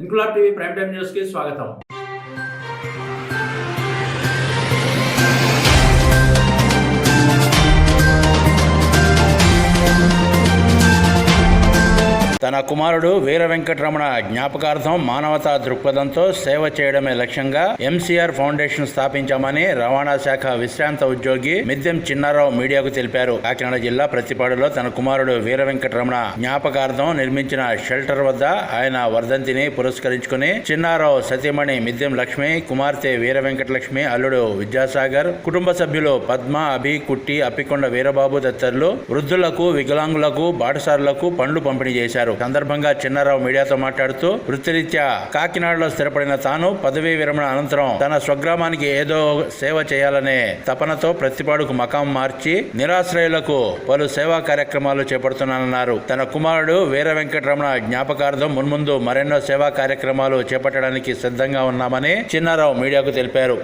Inquilab TV prime time news కి స్వాగతం. తన కుమారుడు వీర వెంకటరమణ జ్ఞాపకార్థం మానవతా దృక్పథంతో సేవ చేయడమే లక్ష్యంగా ఎంసీఆర్ ఫౌండేషన్ స్థాపించామని రవాణా శాఖ విశ్రాంత ఉద్యోగి మిద్దెం చిన్నారావు మీడియాకు తెలిపారు. కాకినాడ జిల్లా ప్రతిపాడులో తన కుమారుడు వీర వెంకటరమణ జ్ఞాపకార్థం నిర్మించిన షెల్టర్ వద్ద ఆయన వర్ధంతిని పురస్కరించుకుని చిన్నారావు సతీమణి మిద్దెం లక్ష్మి, కుమార్తె వీర వెంకటలక్ష్మి, అల్లుడు విద్యాసాగర్, కుటుంబ సభ్యులు పద్మ, అభి, కుట్టి, అప్పికొండ వీరబాబు తదితరులు వృద్ధులకు, వికలాంగులకు, బాటసారులకు పండ్లు పంపిణీ చేశారు. సందర్భంగా చిన్నారావు మీడియాతో మాట్లాడుతూ వృత్తిరీత్యా కాకినాడలో స్థిరపడిన తాను పదవీ విరమణ అనంతరం తన స్వగ్రామానికి ఏదో సేవ చేయాలనే తపనతో ప్రతిపాడుకు మకాం మార్చి నిరాశ్రయులకు పలు సేవా కార్యక్రమాలు చేపడుతున్నానన్నారు. తన కుమారుడు వీర వెంకటరమణ జ్ఞాపకార్థం మున్ముందు మరెన్నో సేవా కార్యక్రమాలు చేపట్టడానికి సిద్ధంగా ఉన్నామని చిన్నారావు మీడియాకు తెలిపారు.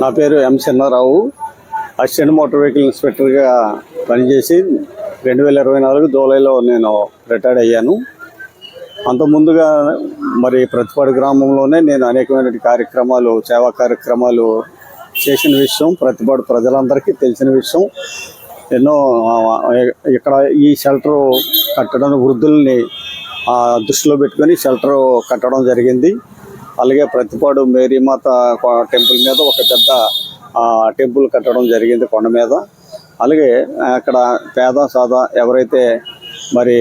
నా పేరు ఎం చిన్నారావు. అసిస్టెంట్ మోటార్ వెహికల్ ఇన్స్పెక్టర్గా పనిచేసి 2024 జూలైలో నేను రిటైర్డ్ అయ్యాను. అంతకుముందుగా మరి ప్రతిపాడు గ్రామంలోనే నేను అనేకమైన కార్యక్రమాలు, సేవా కార్యక్రమాలు చేసిన విషయం ప్రతిపాడు ప్రజలందరికీ తెలిసిన విషయం. ఎన్నో ఇక్కడ ఈ షెల్టర్ కట్టడం, వృద్ధుల్ని దృష్టిలో పెట్టుకొని షెల్టర్ కట్టడం జరిగింది. అలాగే ప్రతిపాడు మేరీమాత టెంపుల్ మీద ఒక పెద్ద టెంపుల్ కట్టడం జరిగింది కొండ మీద. అలాగే అక్కడ పేద సాదా ఎవరైతే మరి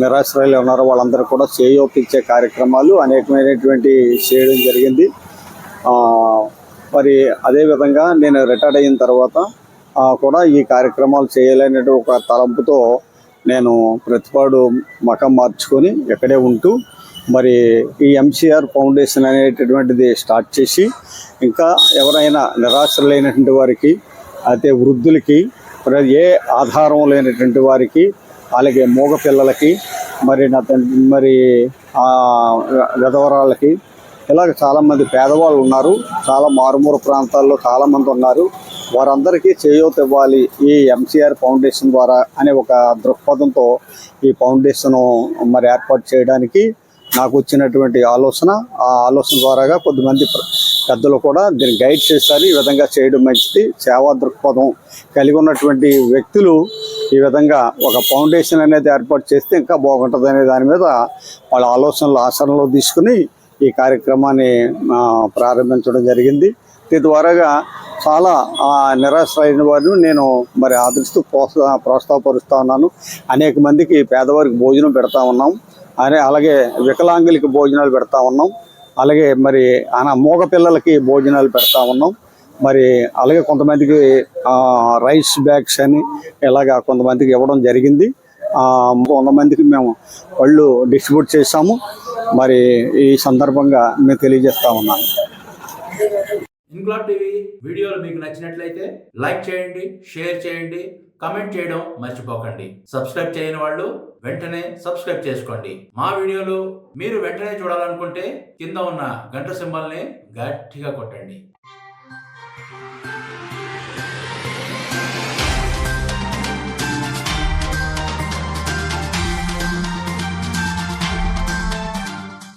నిరాశ్రయాలు ఉన్నారో వాళ్ళందరూ కూడా చేయూతిచ్చే కార్యక్రమాలు అనేకమైనటువంటి చేయడం జరిగింది. మరి అదేవిధంగా నేను రిటైర్డ్ అయిన తర్వాత కూడా ఈ కార్యక్రమాలు చేయాలనే ఒక తలంపుతో నేను ప్రతిపాడు మకం మార్చుకొని ఇక్కడే ఉంటూ మరి ఈ ఎంసీఆర్ ఫౌండేషన్ అనేటటువంటిది స్టార్ట్ చేసి ఇంకా ఎవరైనా నిరాశ్రయులైనటువంటి వారికి అయితే వృద్ధులకి ఏ ఆధారం లేనటువంటి వారికి అలాగే మూగ పిల్లలకి మరి విధవరాళ్ళకి ఇలాగ చాలామంది పేదవాళ్ళు ఉన్నారు. చాలా మారుమూల ప్రాంతాల్లో చాలామంది ఉన్నారు. వారందరికీ చేయూత ఇవ్వాలి ఈ ఎంసీఆర్ ఫౌండేషన్ ద్వారా అనే ఒక దృక్పథంతో ఈ ఫౌండేషన్ మరి ఏర్పాటు చేయడానికి నాకు వచ్చినటువంటి ఆలోచన. ఆ ఆలోచన ద్వారాగా కొద్దిమంది పెద్దలు కూడా దీన్ని గైడ్ చేశారు. ఈ విధంగా చేయడం మంచిది, సేవా దృక్పథం కలిగి ఉన్నటువంటి వ్యక్తులు ఈ విధంగా ఒక ఫౌండేషన్ అనేది ఏర్పాటు చేస్తే ఇంకా బాగుంటుంది అనే దాని మీద వాళ్ళ ఆలోచనలు ఆచరణలో తీసుకుని ఈ కార్యక్రమాన్ని ప్రారంభించడం జరిగింది. దీని ద్వారాగా చాలా నిరాశ్రయిన వారిని నేను మరి ఆదరిస్తూ ప్రోత్సాహపరుస్తూ ఉన్నాను. అనేక మందికి పేదవారికి భోజనం పెడతా ఉన్నాం. అలాగే వికలాంగులకి భోజనాలు పెడతా ఉన్నాం. అలాగే మరి మూగ పిల్లలకి భోజనాలు పెడతా ఉన్నాం. మరి అలాగే కొంతమందికి రైస్ బ్యాగ్స్ అని ఇలాగా కొంతమందికి ఇవ్వడం జరిగింది. 100 మందికి మేము పళ్ళు డిస్ట్రిబ్యూట్ చేశాము. మరి ఈ సందర్భంగా మేము తెలియజేస్తా ఉన్నాను. ఇన్క్లాబ్ టీవీ వీడియోలు మీకు నచ్చినట్లయితే లైక్ చేయండి, షేర్ చేయండి, కమెంట్ చేయడం మర్చిపోకండి. సబ్స్క్రైబ్ చేయని వాళ్ళు వెంటనే సబ్స్క్రైబ్ చేసుకోండి. మా వీడియోలు మీరు వెంటనే చూడాలనుకుంటే కింద ఉన్న గంట సింబల్ని గట్టిగా కొట్టండి.